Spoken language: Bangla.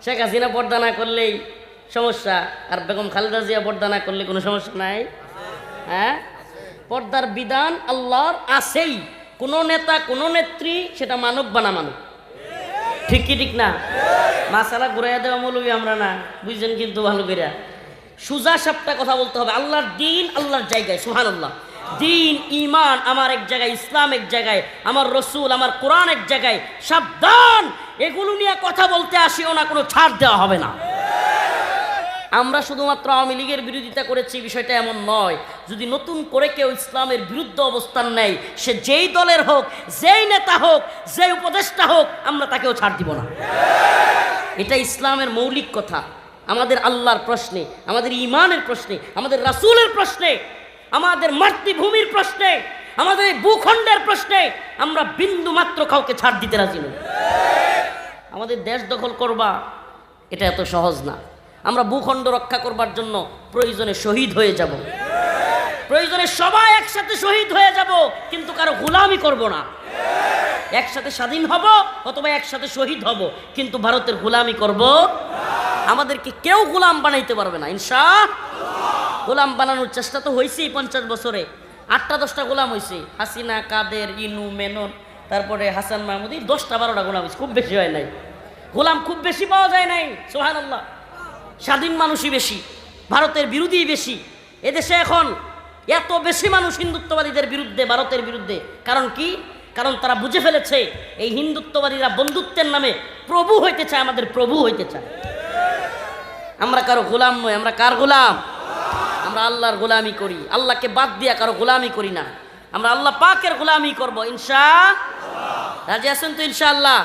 শেখ হাসিনা পর্দা না করলেই সমস্যা, আর বেগম খালেদা জিয়া পর্দা না করলে কোনো সমস্যা নাই। হ্যাঁ, পর্দার বিধান আল্লাহর আছেই। কোনো নেতা কোনো নেত্রী সেটা মানুক বা না মানুক, ঠিক কি ঠিক না? মাসালা ঘুরাইয়া দেওয়া মৌলবী আমরা না, বুঝছেন? কিন্তু ভালো করে সুজা সাপটা কথা বলতে হবে। আল্লাহর দিন আল্লাহর জায়গায়, সুবহানাল্লাহ। দিন ইমান আমার এক জায়গায়, ইসলাম এক জায়গায়, আমার রসুল আমার কোরআন এক জায়গায়। সাবধান, এগুলো নিয়ে কথা বলতে আসিও না, কোনো ছাড় দেওয়া হবে না। আমরা শুধুমাত্র আওয়ামী লীগের বিরোধিতা করেছি, বিষয়টা এমন নয়। যদি নতুন করে কেউ ইসলামের বিরুদ্ধে অবস্থান নেয়, সে যেই দলের হোক, যেই নেতা হোক, যেই উপদেষ্টা হোক, আমরা তাকেও ছাড় দিব না। এটা ইসলামের মৌলিক কথা। আমাদের আল্লাহর প্রশ্নে, আমাদের ইমানের প্রশ্নে, আমাদের রাসূলের প্রশ্নে, আমাদের মাতৃভূমির প্রশ্নে, আমাদের ভূখণ্ডের প্রশ্নে আমরা বিন্দু মাত্র কাউকে ছাড় দিতে রাজি নই। আমাদের দেশ দখল করবা, এটা এত সহজ না। আমরা ভূখণ্ড রক্ষা করবার জন্য প্রয়োজনে শহীদ হয়ে যাব, প্রয়োজনে সবাই একসাথে শহীদ হয়ে যাব, কিন্তু কারো গোলামি করব না। একসাথে স্বাধীন হব অথবা একসাথে শহীদ হব, কিন্তু ভারতের গোলামি করব। আমাদেরকে কেউ গোলাম বানাইতে পারবে না ইনশাআল্লাহ। গোলাম বানানোর চেষ্টা তো হয়েছেই 50 বছরে, 8টা-10টা গোলাম হয়েছে। হাসিনা, কাদের, ইনু, মেনন, তারপরে হাসান মাহমুদি, 10টা-12টা গোলাম হয়েছে, খুব বেশি হয় নাই। গোলাম খুব বেশি পাওয়া যায় নাই, সুবহানাল্লাহ। স্বাধীন মানুষই বেশি, ভারতের বিরোধী বেশি। এদেশে এখন এত বেশি মানুষ হিন্দুত্ববাদীদের বিরুদ্ধে, ভারতের বিরুদ্ধে। কারণ কি? কারণ তারা বুঝে ফেলেছে এই হিন্দুত্ববাদীরা বন্ধুত্বের নামে প্রভু হইতে চায়, আমাদের প্রভু হইতে চায়। আমরা কারো গোলাম নই। আমরা কার গোলাম? আমরা আল্লাহর গোলামি করি, আল্লাহকে বাদ দিয়া কারো গোলামি করি না। আমরা আল্লাহ পাকের গোলামি করব ইনশাআল্লাহ। রাজি আছেন তো ইনশাআল্লাহ?